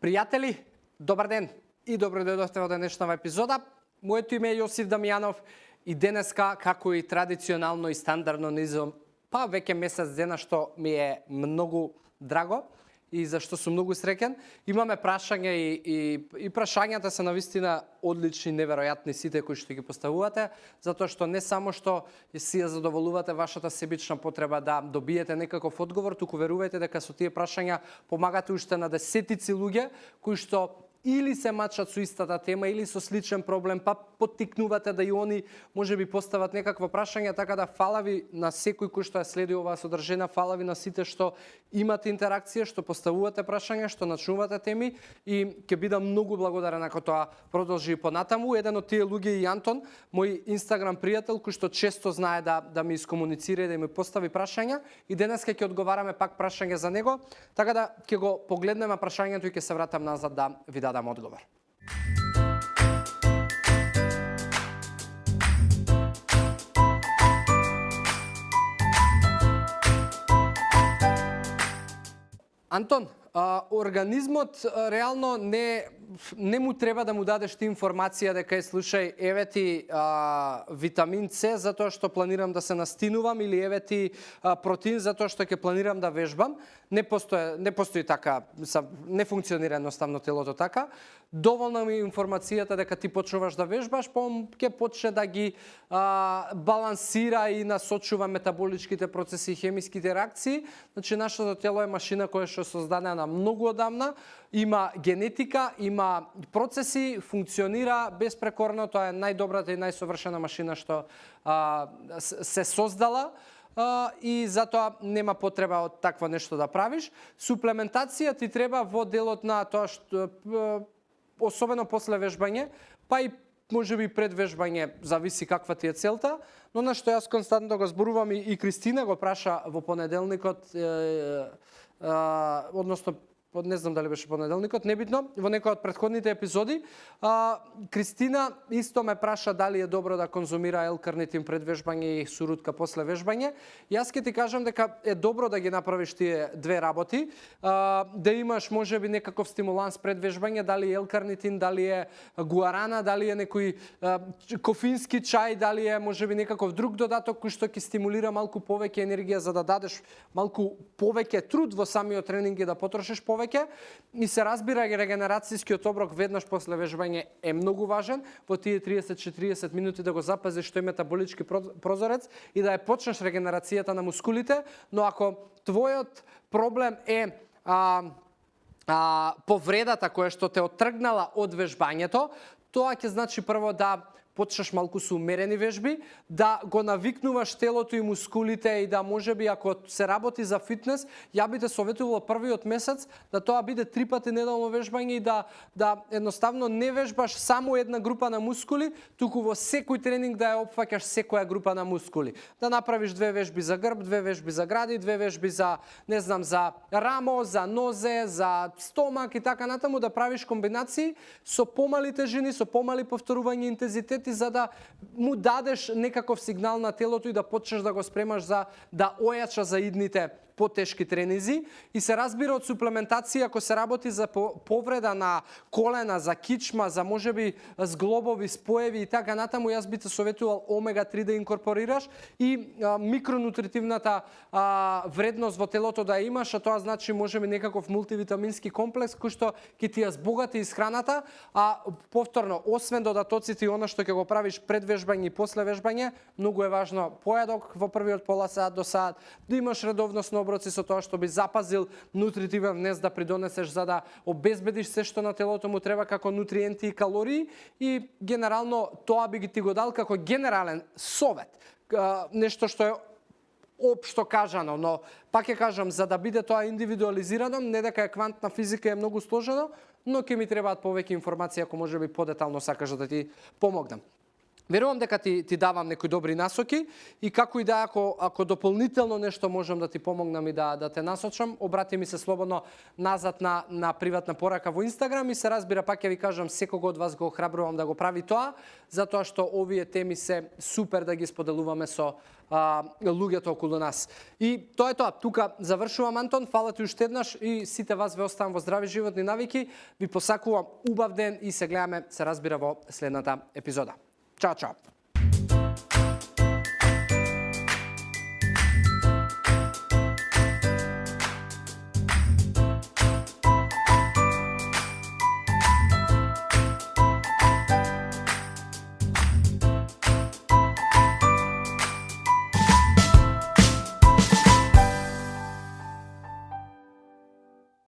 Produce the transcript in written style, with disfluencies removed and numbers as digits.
Пријатели, добар ден и добро дојдовте во денешната епизода. Моето име е Јосиф Дамјанов и денеска, како и традиционално и стандардно низом, па веќе месец дена што ми е многу драго и зашто сум многу среќен, имаме прашања и прашањата се навистина одлични, неверојатни сите кои што ги поставувате, затоа што не само што си ја задоволувате вашата себична потреба да добиете некаков одговор, туку верувајте дека со тие прашања помагате уште на десетици луѓе кои што или се мачат со истата тема, или со сличен проблем, па поттикнувате да и они можеби постават некакво прашање, така да фала ви на секој кој што ја следи оваа содржина, фала ви на сите што имате интеракција, што поставувате прашања, што начнувате теми и ќе бидам многу благодарен ако тоа продолжи и понатаму. Еден од тие луѓе е и Антон, мој Инстаграм пријател кој што често знае да ми искомуницира и да ми постави прашања и денеска ќе одговараме пак прашање за него, така да ќе го погледнеме прашањето и ќе се вратам назад да ви дадам одговор. Антон, организмот реално не му треба да му дадеш ти информација дека слушај, еве ти витамин С затоа што планирам да се настинувам или еве ти протеин затоа што ќе планирам да вежбам. Не постои така, не функционира едноставно телото така. Доволна ми информацијата дека ти почнуваш да вежбаш, ќе почне да ги балансира и насочува метаболичките процеси и хемиските реакции. Значи нашето тело е машина која што е создадена многу одамна, има генетика, има процеси, функционира безпрекорно, тоа е најдобрата и најсовршена машина што се создала. И затоа нема потреба од такво нешто да правиш. Суплементација ти треба во делот на тоа што особено после вежбање, па и можеби пред вежбање, зависи каква ти е целта, но на што јас константно го зборувам и Кристина го праша во понеделникот, односно не знам дали беше понеделникот, небитно, во некој од претходните епизоди. Кристина исто ме праша дали е добро да конзумира L-карнитин пред вежбање и сурутка после вежбање. Јас ќе ти кажам дека е добро да ги направиш тие две работи, да имаш можеби некаков стимуланс пред вежбање, дали е L-карнитин, дали е гуарана, дали е некој кофински чај, дали е можеби некаков друг додаток кој што ќе стимулира малку повеќе енергија за да дадеш малку повеќе труд во самиот тренинг и да потрошиш повеќе. И се разбира, регенерацијскиот оброк веднаш после вежбање е многу важен, во тие 30-40 минути да го запазиш тој метаболички прозорец и да ја почнеш регенерацијата на мускулите, но ако твојот проблем е повредата која што те оттргнала од вежбањето, тоа ќе значи прво да почнеш малку со умерени вежби, да го навикнуваш телото и мускулите и да можеби ако се работи за фитнес, ја би те советувала првиот месец да тоа биде 3 пати неделно вежбање и да едноставно не вежбаш само една група на мускули, туку во секој тренинг да ја опфаќаш секоја група на мускули. Да направиш 2 вежби за грб, 2 вежби за гради, 2 вежби за, не знам, за рамо, за нозе, за стомак и така натаму, да правиш комбинации со помали тежини, со помали повторување интензитет, за да му дадеш некаков сигнал на телото и да почнеш да го спремаш за да ојача за идните потешки тренинзи. И се разбира од суплементација, ако се работи за повреда на колена, за кичма, за можеби зглобови, споеви и така натаму, јас би те советувал омега-3 да инкорпорираш и микронутритивната вредност во телото да имаш, а тоа значи можеби некаков мултивитамински комплекс кој што ќе ти ја збогати исхраната, а повторно, освен додатоците и она што ќе го правиш пред вежбање и после вежбање, многу е важно појадок во првиот пола сат до сат, да имаш редовносно оброци со тоа што би запазил нутритивен внес да придонесеш за да обезбедиш се што на телото му треба како нутриенти и калории и генерално тоа би ти го дал како генерален совет. Нешто што е општо кажано, но пак ќе кажам, за да биде тоа индивидуализирано, не дека е квантна физика е многу сложено, но ќе ми требаат повеќе информации ако можеби подетално сакаш да ти помогнам. Верувам дека ти давам некои добри насоки и како и да ако дополнително нешто можам да ти помогнам и да те насочам, обрати ми се слободно назад на приватна порака во Инстаграм и се разбира, пак ќе ви кажам, секого од вас го охрабрувам да го прави тоа, затоа што овие теми се супер да ги споделуваме со луѓето околу нас. И тоа е тоа. Тука завршувам, Антон. Фала ти уште еднаш и сите вас ве оставам во здрави животни навики. Ви посакувам убав ден и се гледаме, се разбира, во следната епизода. Ćao, čao.